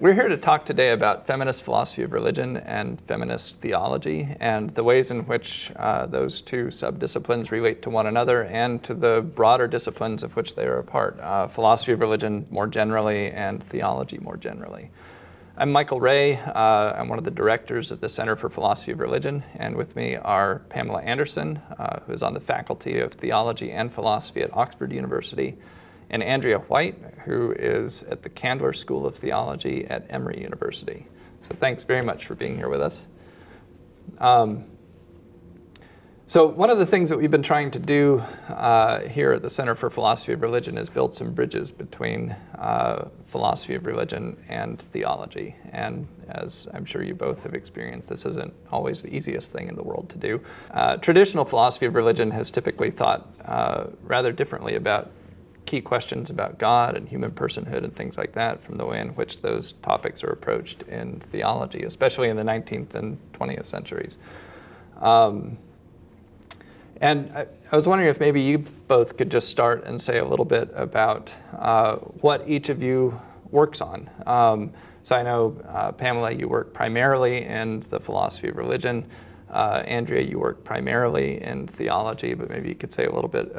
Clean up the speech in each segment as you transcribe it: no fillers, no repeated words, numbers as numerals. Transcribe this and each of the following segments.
We're here to talk today about feminist philosophy of religion and feminist theology and the ways in which those two subdisciplines relate to one another and to the broader disciplines of which they are a part, philosophy of religion more generally and theology more generally. I'm Michael Ray. I'm one of the directors of the Center for Philosophy of Religion, and with me are Pamela Anderson, who is on the Faculty of Theology and Philosophy at Oxford University, and Andrea White, who is at the Candler School of Theology at Emory University. So thanks very much for being here with us. So one of the things that we've been trying to do here at the Center for Philosophy of Religion is build some bridges between philosophy of religion and theology. And as I'm sure you both have experienced, this isn't always the easiest thing in the world to do. Traditional philosophy of religion has typically thought rather differently about key questions about God and human personhood and things like that from the way in which those topics are approached in theology, especially in the 19th and 20th centuries. And I was wondering if maybe you both could just start and say a little bit about what each of you works on. So I know, Pamela, you work primarily in the philosophy of religion. Andrea, you work primarily in theology, but maybe you could say a little bit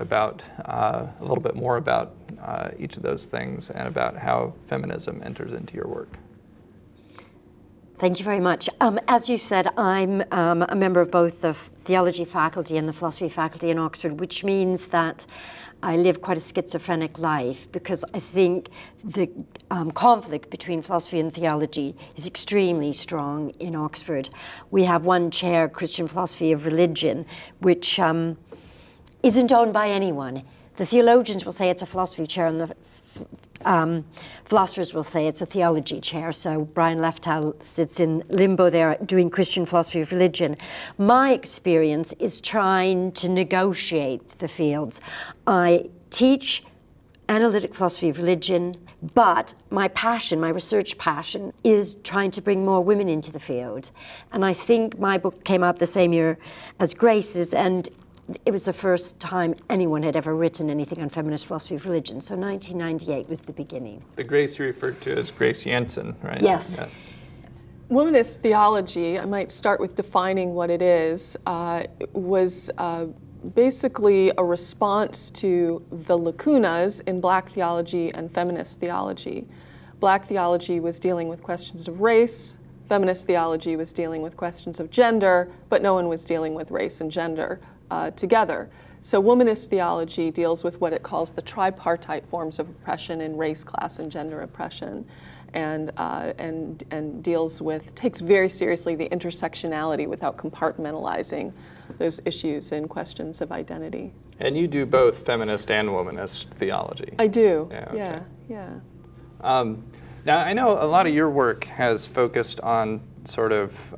more about each of those things and about how feminism enters into your work. Thank you very much. As you said, I'm a member of both the theology faculty and the philosophy faculty in Oxford, which means that I live quite a schizophrenic life because I think the conflict between philosophy and theology is extremely strong in Oxford. We have one chair, Christian philosophy of religion, which isn't owned by anyone. The theologians will say it's a philosophy chair and the philosophers will say it's a theology chair. So Brian Lefthal sits in limbo there doing Christian philosophy of religion. My experience is trying to negotiate the fields. I teach analytic philosophy of religion, but my passion, my research passion, is trying to bring more women into the field. And I think my book came out the same year as Grace's, and it was the first time anyone had ever written anything on feminist philosophy of religion. So 1998 was the beginning. The Grace you referred to as Grace Jansen, right? Yes. Yeah. Womanist theology, I might start with defining what it is, was basically a response to the lacunas in black theology and feminist theology. Black theology was dealing with questions of race, feminist theology was dealing with questions of gender, but no one was dealing with race and gender together. So womanist theology deals with what it calls the tripartite forms of oppression in race, class, and gender oppression, and takes very seriously the intersectionality without compartmentalizing those issues and questions of identity. And you do both feminist and womanist theology. I do. Yeah. Okay. Yeah. Now I know a lot of your work has focused on sort of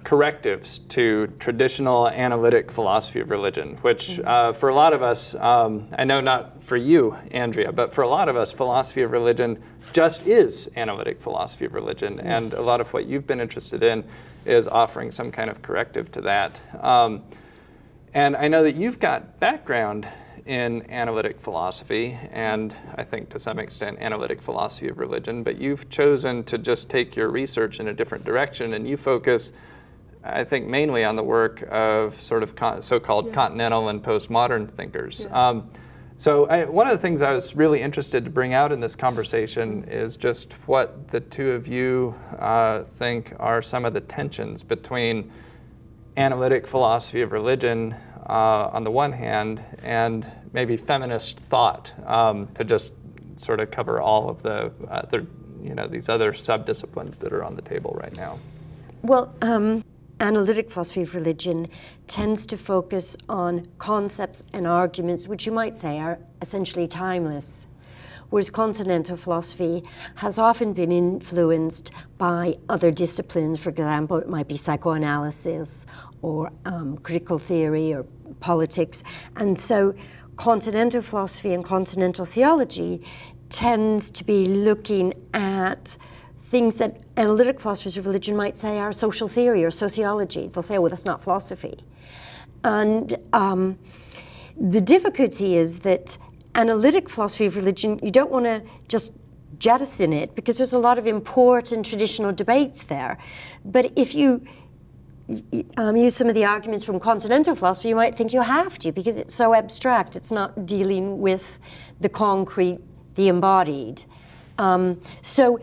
correctives to traditional analytic philosophy of religion, which for a lot of us, I know not for you, Andrea, but for a lot of us, philosophy of religion just is analytic philosophy of religion. Yes. And a lot of what you've been interested in is offering some kind of corrective to that. And I know that you've got background in analytic philosophy, and I think to some extent analytic philosophy of religion, but you've chosen to just take your research in a different direction, and you focus, I think, mainly on the work of sort of so-called continental and postmodern thinkers. Yeah. One of the things I was really interested to bring out in this conversation is just what the two of you think are some of the tensions between analytic philosophy of religion on the one hand, and maybe feminist thought, to just sort of cover all of the these other subdisciplines that are on the table right now. Well, analytic philosophy of religion tends to focus on concepts and arguments which you might say are essentially timeless, whereas continental philosophy has often been influenced by other disciplines. For example, it might be psychoanalysis or critical theory or politics. And so continental philosophy and continental theology tends to be looking at things that analytic philosophers of religion might say are social theory or sociology. They'll say, oh, well, that's not philosophy. And the difficulty is that analytic philosophy of religion, you don't want to just jettison it because there's a lot of important traditional debates there. But if you use some of the arguments from continental philosophy, you might think you have to because it's so abstract. It's not dealing with the concrete, the embodied. So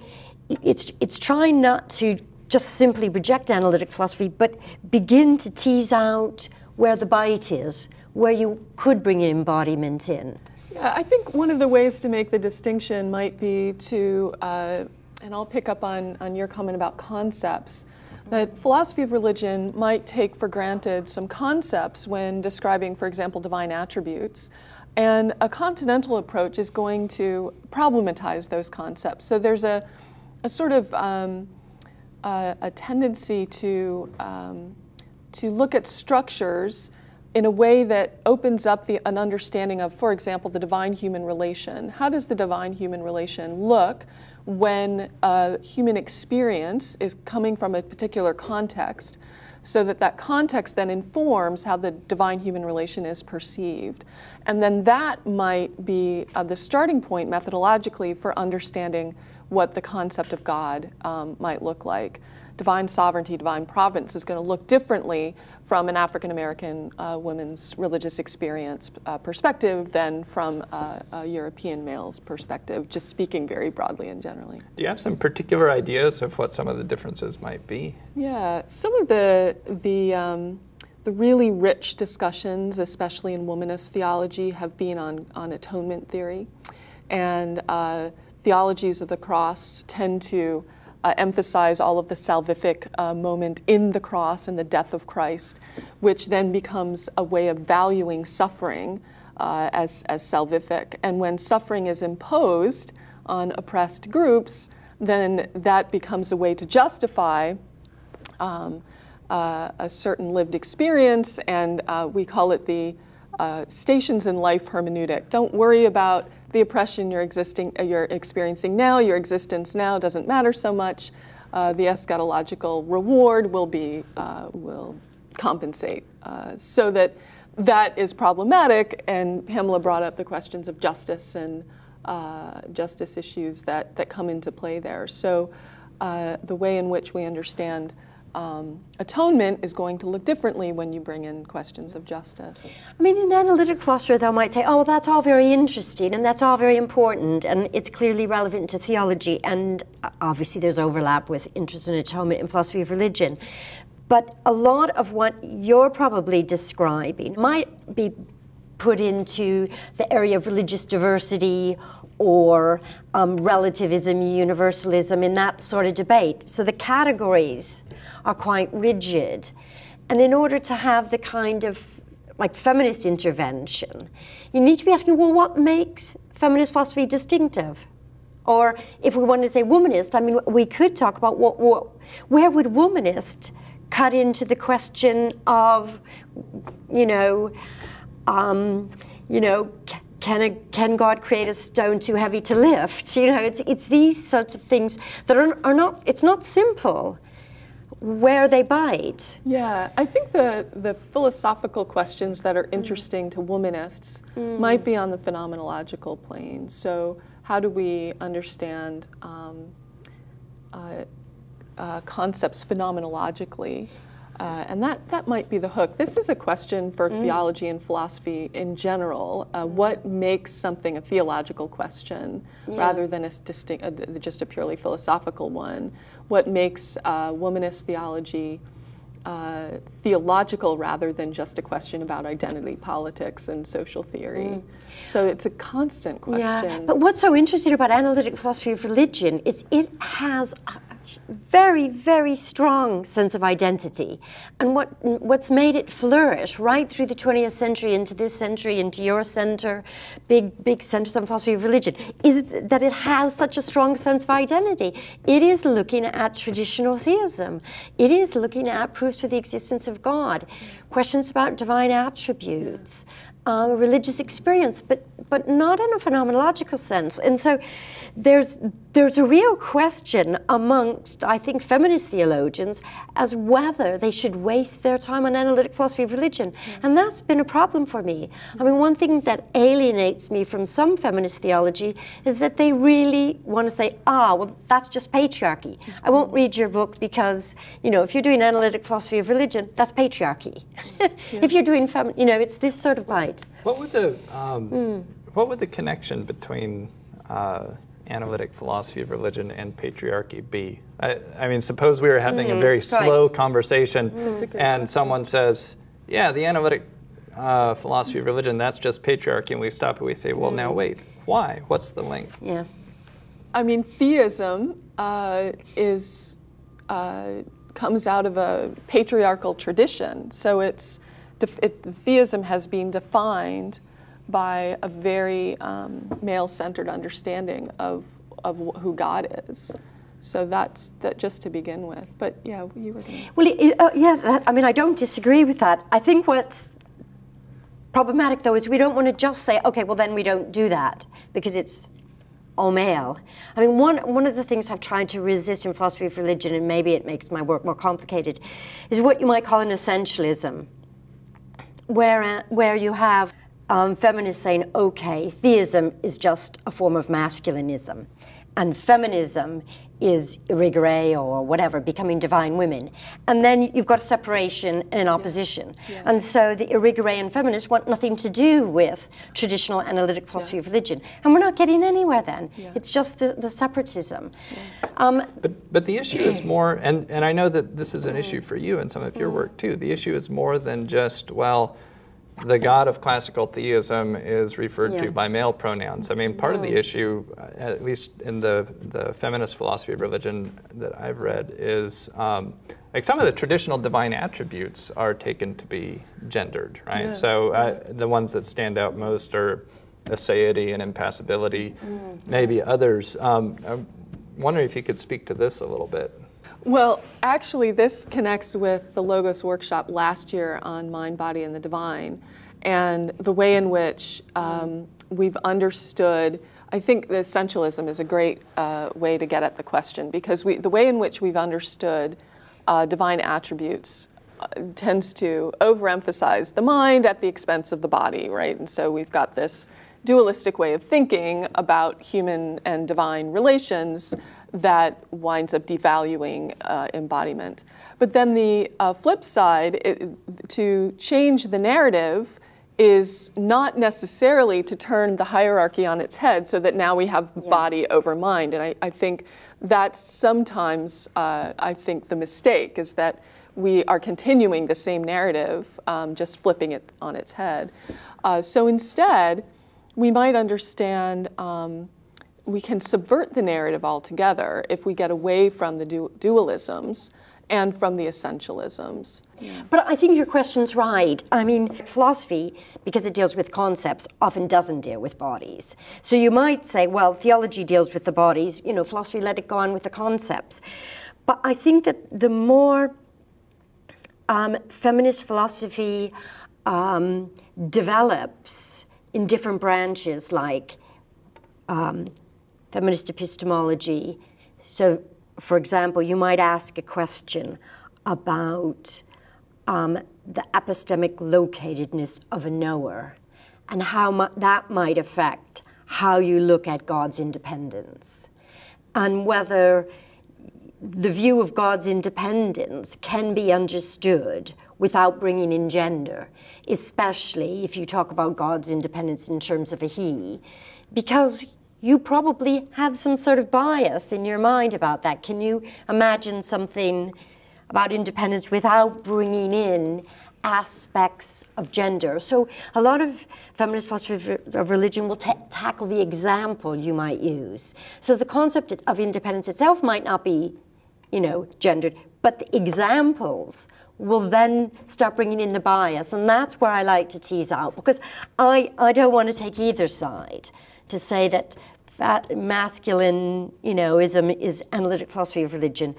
it's trying not to just simply reject analytic philosophy, but begin to tease out where the bite is, where you could bring an embodiment in. Yeah, I think one of the ways to make the distinction might be to, and I'll pick up on your comment about concepts, that philosophy of religion might take for granted some concepts when describing, for example, divine attributes. And a continental approach is going to problematize those concepts. So there's a sort of a tendency to look at structures in a way that opens up an understanding of, for example, the divine-human relation. How does the divine-human relation look when a human experience is coming from a particular context, so that that context then informs how the divine-human relation is perceived? And then that might be the starting point methodologically for understanding what the concept of God might look like. Divine sovereignty, divine providence is going to look differently from an African-American woman's religious experience perspective than from a European male's perspective, just speaking very broadly and generally. Do you have some particular ideas of what some of the differences might be? Yeah, some of the really rich discussions, especially in womanist theology, have been on atonement theory. And theologies of the cross tend to emphasize all of the salvific moment in the cross and the death of Christ, which then becomes a way of valuing suffering as salvific. And when suffering is imposed on oppressed groups, then that becomes a way to justify a certain lived experience, and we call it the stations in life hermeneutic. Don't worry about the oppression you're experiencing now. Your existence now doesn't matter so much. The eschatological reward will compensate. So that is problematic, and Pamela brought up the questions of justice and justice issues that come into play there. So the way in which we understand atonement is going to look differently when you bring in questions of justice. I mean, an analytic philosopher, though, might say, oh, well, that's all very interesting and that's all very important and it's clearly relevant to theology, and obviously there's overlap with interest in atonement and philosophy of religion. But a lot of what you're probably describing might be put into the area of religious diversity or relativism, universalism, in that sort of debate. So the categories are quite rigid. And in order to have the kind of like feminist intervention, you need to be asking, well, what makes feminist philosophy distinctive? Or if we wanted to say womanist, I mean, we could talk about where would womanist cut into the question of, can God create a stone too heavy to lift? It's these sorts of things that are not, it's not simple where they bite. Yeah, I think the philosophical questions that are interesting to womanists might be on the phenomenological plane. So how do we understand concepts phenomenologically? And that might be the hook. This is a question for theology and philosophy in general. What makes something a theological question rather than just a purely philosophical one? What makes womanist theology theological rather than just a question about identity politics and social theory? So it's a constant question. Yeah. But what's so interesting about analytic philosophy of religion is it has very, very strong sense of identity. And what's made it flourish right through the 20th century into this century, into your center, big centers on philosophy of religion, is that it has such a strong sense of identity. It is looking at traditional theism. It is looking at proofs for the existence of God, questions about divine attributes. religious experience, but not in a phenomenological sense. And so there's a real question amongst, I think, feminist theologians as whether they should waste their time on analytic philosophy of religion. And that's been a problem for me. I mean, one thing that alienates me from some feminist theology is that they really want to say, well, that's just patriarchy. I won't read your book because, you know, if you're doing analytic philosophy of religion, that's patriarchy. If you're doing, you know, it's this sort of bite. What would the connection between analytic philosophy of religion and patriarchy be? I mean, suppose we were having a very slow conversation and someone says, yeah, the analytic philosophy of religion, that's just patriarchy, and we stop and we say, well, now wait, why? What's the link? Yeah. I mean, theism comes out of a patriarchal tradition, so theism has been defined by a very male-centered understanding of who God is. So that's just to begin with. But yeah, you were going to... Well, I mean, I don't disagree with that. I think what's problematic, though, is we don't want to just say, okay, well, then we don't do that, because it's all male. I mean, one of the things I've tried to resist in philosophy of religion, and maybe it makes my work more complicated, is what you might call an essentialism, where you have feminists saying, okay, theism is just a form of masculinism, and feminism is irigere or whatever, becoming divine women. And then you've got a separation and an opposition. Yeah. And so the irigere feminists want nothing to do with traditional analytic philosophy of religion. And we're not getting anywhere then. Yeah. It's just the separatism. Yeah. But the issue is more, and I know that this is an issue for you and some of your work too, the issue is more than just, well, the God of classical theism is referred to by male pronouns. I mean, part of the issue, at least in the feminist philosophy of religion that I've read, is like some of the traditional divine attributes are taken to be gendered, right? Yeah. So the ones that stand out most are aseity and impassibility, maybe others. I'm wondering if you could speak to this a little bit. Well, actually, this connects with the Logos workshop last year on mind, body, and the divine, and the way in which we've understood. I think the essentialism is a great way to get at the question, because the way in which we've understood divine attributes tends to overemphasize the mind at the expense of the body, right? And so we've got this dualistic way of thinking about human and divine relations that winds up devaluing embodiment. But then the flip side, to change the narrative is not necessarily to turn the hierarchy on its head so that now we have body over mind. And I think that's sometimes, I think the mistake is that we are continuing the same narrative, just flipping it on its head. So instead, we might understand we can subvert the narrative altogether if we get away from the dualisms and from the essentialisms. Yeah. But I think your question's right. I mean, philosophy, because it deals with concepts, often doesn't deal with bodies. So you might say, well, theology deals with the bodies, you know, philosophy let it go on with the concepts. But I think that the more feminist philosophy develops in different branches, like feminist epistemology. So, for example, you might ask a question about the epistemic locatedness of a knower and how that might affect how you look at God's independence, and whether the view of God's independence can be understood without bringing in gender, especially if you talk about God's independence in terms of a he, because you probably have some sort of bias in your mind about that. Can you imagine something about independence without bringing in aspects of gender? So a lot of feminist philosophy of religion will tackle the example you might use. So the concept of independence itself might not be, you know, gendered, but the examples will then start bringing in the bias, and that's where I like to tease out, because I don't want to take either side to say that masculine, you know, is analytic philosophy of religion,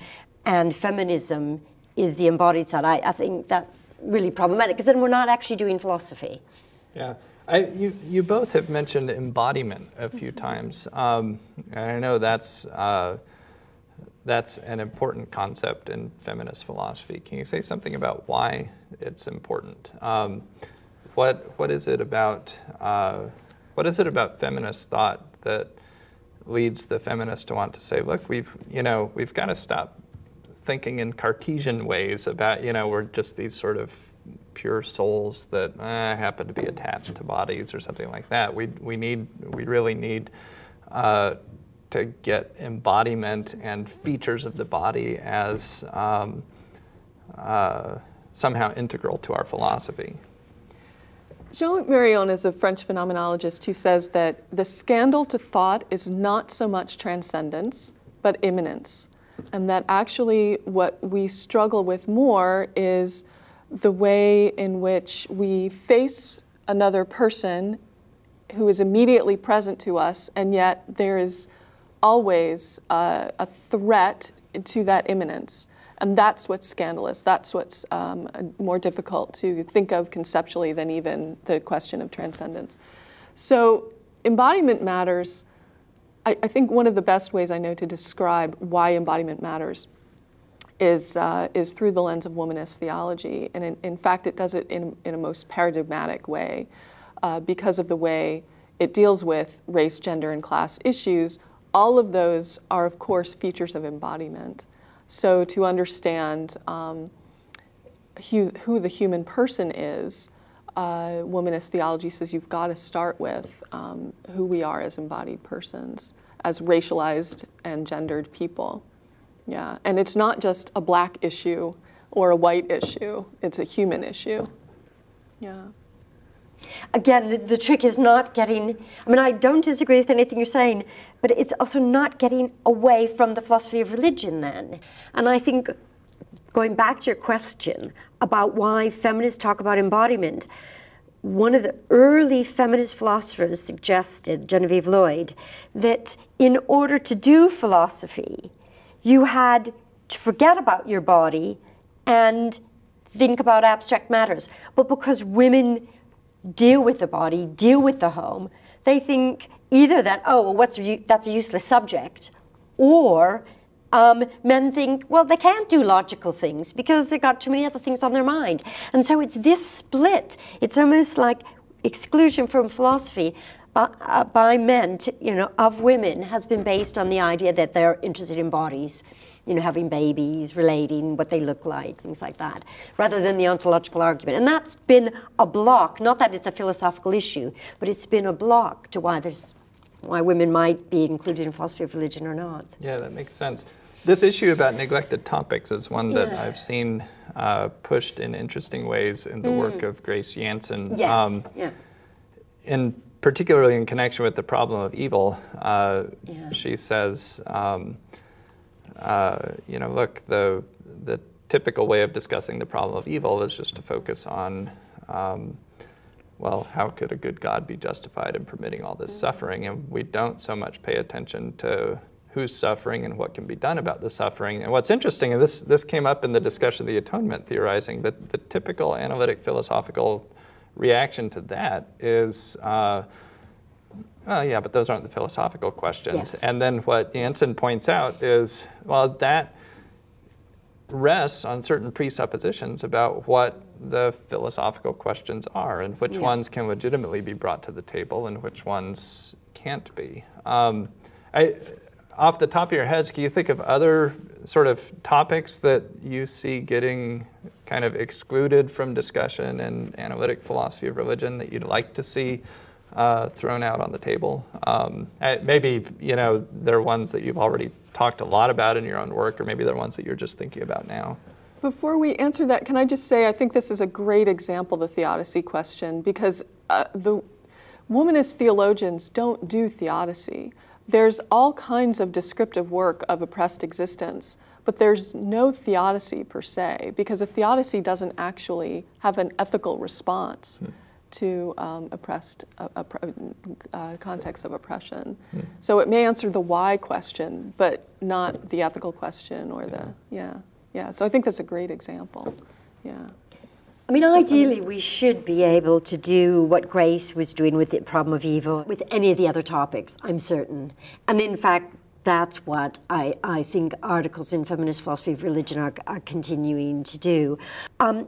and feminism is the embodied side. I think that's really problematic, because then we're not actually doing philosophy. Yeah, you both have mentioned embodiment a few times, and I know that's an important concept in feminist philosophy. Can you say something about why it's important? What is it about feminist thought that leads the feminists to want to say, look, we've got to stop thinking in Cartesian ways about, we're just these sort of pure souls that happen to be attached to bodies or something like that. We really need to get embodiment and features of the body as somehow integral to our philosophy. Jean-Luc Marion is a French phenomenologist who says that the scandal to thought is not so much transcendence, but immanence. And that actually what we struggle with more is the way in which we face another person who is immediately present to us, and yet there is always a threat to that immanence. And that's what's scandalous. That's what's more difficult to think of conceptually than even the question of transcendence. So embodiment matters. I think one of the best ways I know to describe why embodiment matters is through the lens of womanist theology. And in fact, it does it in a most paradigmatic way because of the way it deals with race, gender, and class issues. All of those are, of course, features of embodiment. So to understand who the human person is, womanist theology says you've got to start with who we are as embodied persons, as racialized and gendered people. Yeah, and it's not just a black issue or a white issue, it's a human issue. Yeah. Again, the trick is not getting, I don't disagree with anything you're saying, but it's also not getting away from the philosophy of religion then. And I think, going back to your question about why feminists talk about embodiment, one of the early feminist philosophers suggested, Genevieve Lloyd, that in order to do philosophy, you had to forget about your body and think about abstract matters. But because women deal with the body, deal with the home, they think either that, oh, well, that's a useless subject, or men think, well, they can't do logical things because they've got too many other things on their mind. And so it's this split. It's almost like exclusion from philosophy by men, of women, has been based on the idea that they're interested in bodies, having babies, relating, what they look like, things like that, rather than the ontological argument. And that's been a block, not that it's a philosophical issue, but it's been a block to why women might be included in philosophy of religion or not. Yeah, that makes sense. This issue about neglected topics is one that I've seen pushed in interesting ways in the work of Grace Jansen. Yes, Particularly in connection with the problem of evil. She says, look, the typical way of discussing the problem of evil is just to focus on, well, how could a good God be justified in permitting all this suffering? And we don't so much pay attention to who's suffering and what can be done about the suffering. And what's interesting, and this came up in the discussion of the atonement theorizing, that the typical analytic philosophical reaction to that is, well, yeah, but those aren't the philosophical questions. Yes. And then what Jansen points out is, well, that rests on certain presuppositions about what the philosophical questions are and which ones can legitimately be brought to the table and which ones can't be. Off the top of your heads, can you think of other sort of topics that you see getting kind of excluded from discussion in analytic philosophy of religion that you'd like to see thrown out on the table? Maybe, they're ones that you've already talked a lot about in your own work, or maybe they're ones that you're just thinking about now. Before we answer that, can I just say I think this is a great example, the theodicy question, because the womanist theologians don't do theodicy. There's all kinds of descriptive work of oppressed existence, but there's no theodicy per se, because a theodicy doesn't actually have an ethical response to oppressed context of oppression. So it may answer the why question, but not the ethical question or the, So I think that's a great example, I mean, ideally, we should be able to do what Grace was doing with the problem of evil with any of the other topics, I'm certain. And in fact, that's what I think articles in feminist philosophy of religion are continuing to do.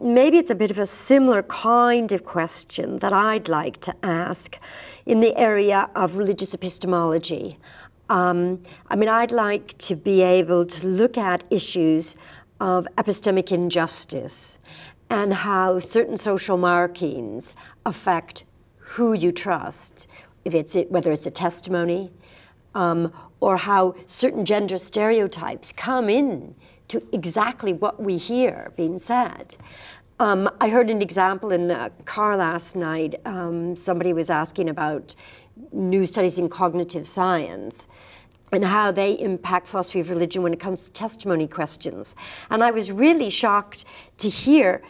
Maybe it's a bit of a similar kind of question that I'd like to ask in the area of religious epistemology. I mean, I'd like to be able to look at issues of epistemic injustice and how certain social markings affect who you trust, whether it's a testimony, or how certain gender stereotypes come in to exactly what we hear being said. I heard an example in the car last night. Somebody was asking about new studies in cognitive science and how they impact philosophy of religion when it comes to testimony questions. And I was really shocked to hear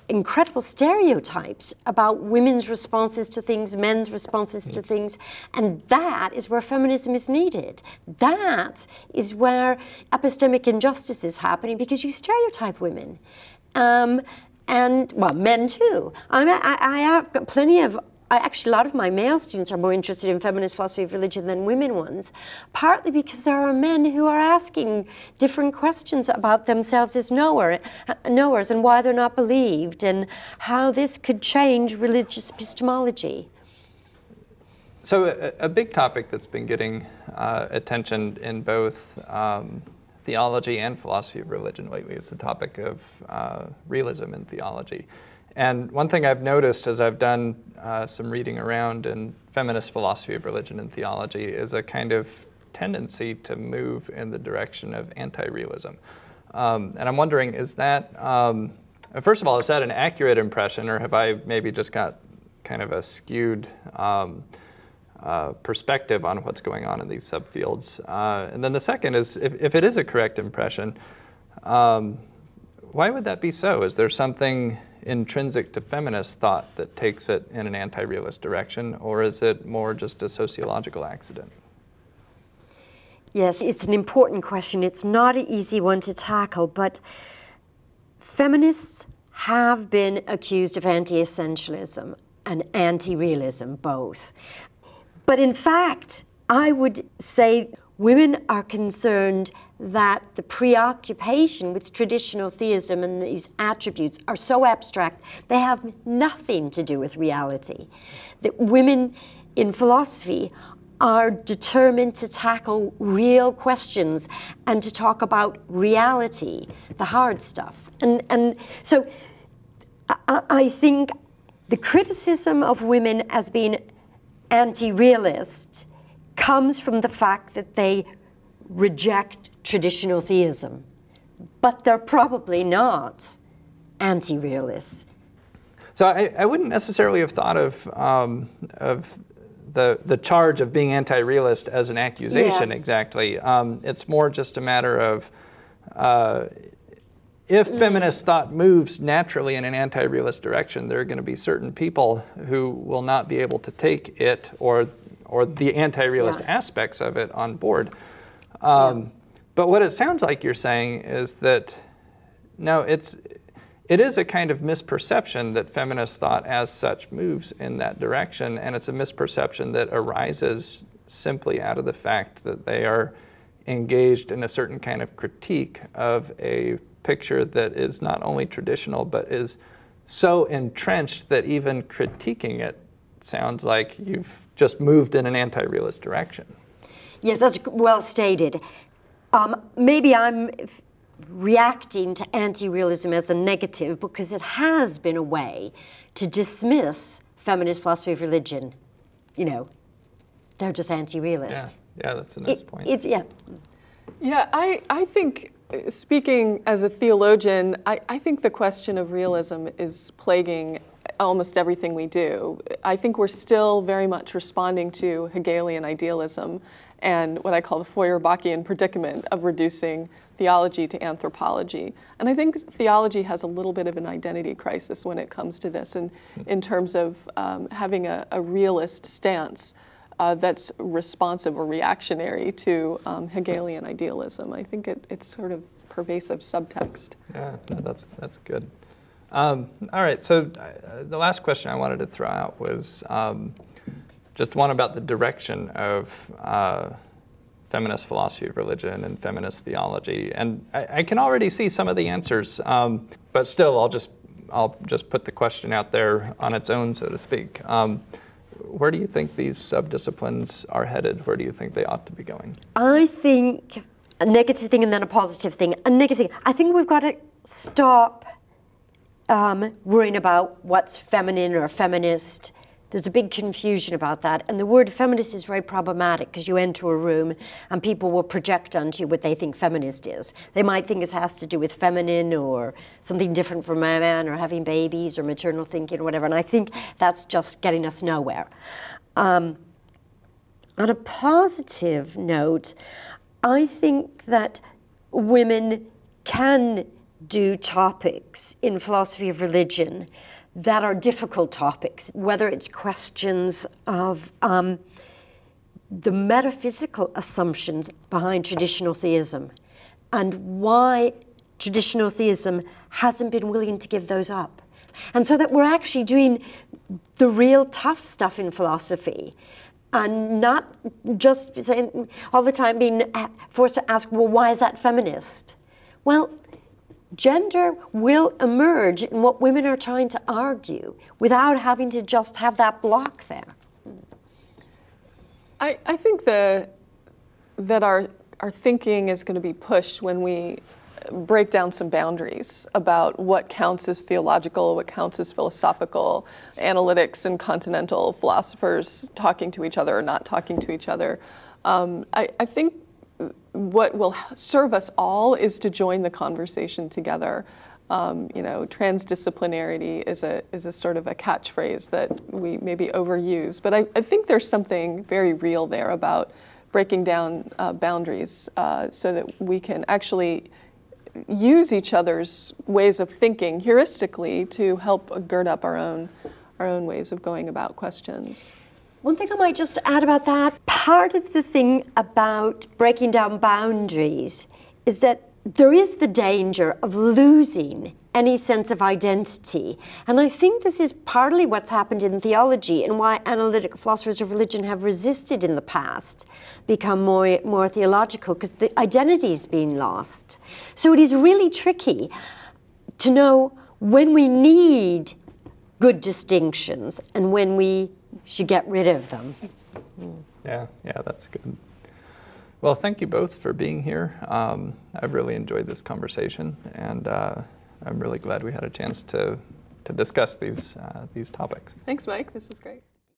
incredible stereotypes about women's responses to things, men's responses to things, and that is where feminism is needed. That is where epistemic injustice is happening, because you stereotype women. And, well, men too. I have plenty of, actually a lot of my male students are more interested in feminist philosophy of religion than women ones, partly because there are men who are asking different questions about themselves as knowers and why they're not believed and how this could change religious epistemology. So a big topic that's been getting attention in both theology and philosophy of religion lately is the topic of realism in theology. And one thing I've noticed as I've done some reading around in feminist philosophy of religion and theology is a kind of tendency to move in the direction of anti-realism. And I'm wondering, is that, first of all, is that an accurate impression, or have I maybe just got kind of a skewed perspective on what's going on in these subfields? And then the second is, if it is a correct impression, why would that be so? Is there something intrinsic to feminist thought that takes it in an anti-realist direction, or is it more just a sociological accident? Yes, it's an important question. It's not an easy one to tackle, but feminists have been accused of anti-essentialism and anti-realism, both. But in fact, I would say women are concerned that the preoccupation with traditional theism and these attributes are so abstract, they have nothing to do with reality. That women in philosophy are determined to tackle real questions and to talk about reality, the hard stuff. And so I think the criticism of women as being anti-realist comes from the fact that they reject traditional theism, but they're probably not anti-realists. So I wouldn't necessarily have thought of the charge of being anti-realist as an accusation exactly. It's more just a matter of if feminist thought moves naturally in an anti-realist direction, there are going to be certain people who will not be able to take it or the anti-realist aspects of it on board. But what it sounds like you're saying is that, no, it is a kind of misperception that feminist thought as such moves in that direction, and it's a misperception that arises simply out of the fact that they are engaged in a certain kind of critique of a picture that is not only traditional, but is so entrenched that even critiquing it sounds like you've just moved in an anti-realist direction. Yes, that's well stated. Maybe I'm reacting to anti-realism as a negative because it has been a way to dismiss feminist philosophy of religion. You know, they're just anti-realist. Yeah, that's a nice point. Yeah, I think, speaking as a theologian, I think the question of realism is plaguing almost everything we do. I think we're still very much responding to Hegelian idealism and what I call the Feuerbachian predicament of reducing theology to anthropology. And I think theology has a little bit of an identity crisis when it comes to this, and in terms of having a realist stance that's responsive or reactionary to Hegelian idealism. I think it's sort of pervasive subtext. Yeah, no, that's good. All right, so the last question I wanted to throw out was just one about the direction of feminist philosophy of religion and feminist theology. And I can already see some of the answers, but still I'll just put the question out there on its own, so to speak. Where do you think these subdisciplines are headed? Where do you think they ought to be going? I think a negative thing and then a positive thing. A negative thing, I think we've got to stop worrying about what's feminine or feminist. There's a big confusion about that. And the word feminist is very problematic because you enter a room and people will project onto you what they think feminist is. They might think it has to do with feminine or something different from a man or having babies or maternal thinking or whatever. And I think that's just getting us nowhere. On a positive note, I think that women can do topics in philosophy of religion that are difficult topics, whether it's questions of the metaphysical assumptions behind traditional theism and why traditional theism hasn't been willing to give those up. And so that we're actually doing the real tough stuff in philosophy and not just saying all the time being forced to ask, well, why is that feminist? Well, gender will emerge in what women are trying to argue without having to just have that block there. I think that our thinking is going to be pushed when we break down some boundaries about what counts as theological, what counts as philosophical, analytics and continental philosophers talking to each other or not talking to each other. I think what will serve us all is to join the conversation together. You know, transdisciplinarity is a sort of a catchphrase that we maybe overuse, but I think there's something very real there about breaking down boundaries so that we can actually use each other's ways of thinking heuristically to help gird up our own ways of going about questions. One thing I might just add about that, part of the thing about breaking down boundaries is that there is the danger of losing any sense of identity. And I think this is partly what's happened in theology and why analytic philosophers of religion have resisted in the past become more theological, because the identity's been lost. So it is really tricky to know when we need good distinctions and when we should get rid of them. Yeah, that's good. Well, thank you both for being here. I've really enjoyed this conversation, and I'm really glad we had a chance to discuss these topics. Thanks, Mike. This was great.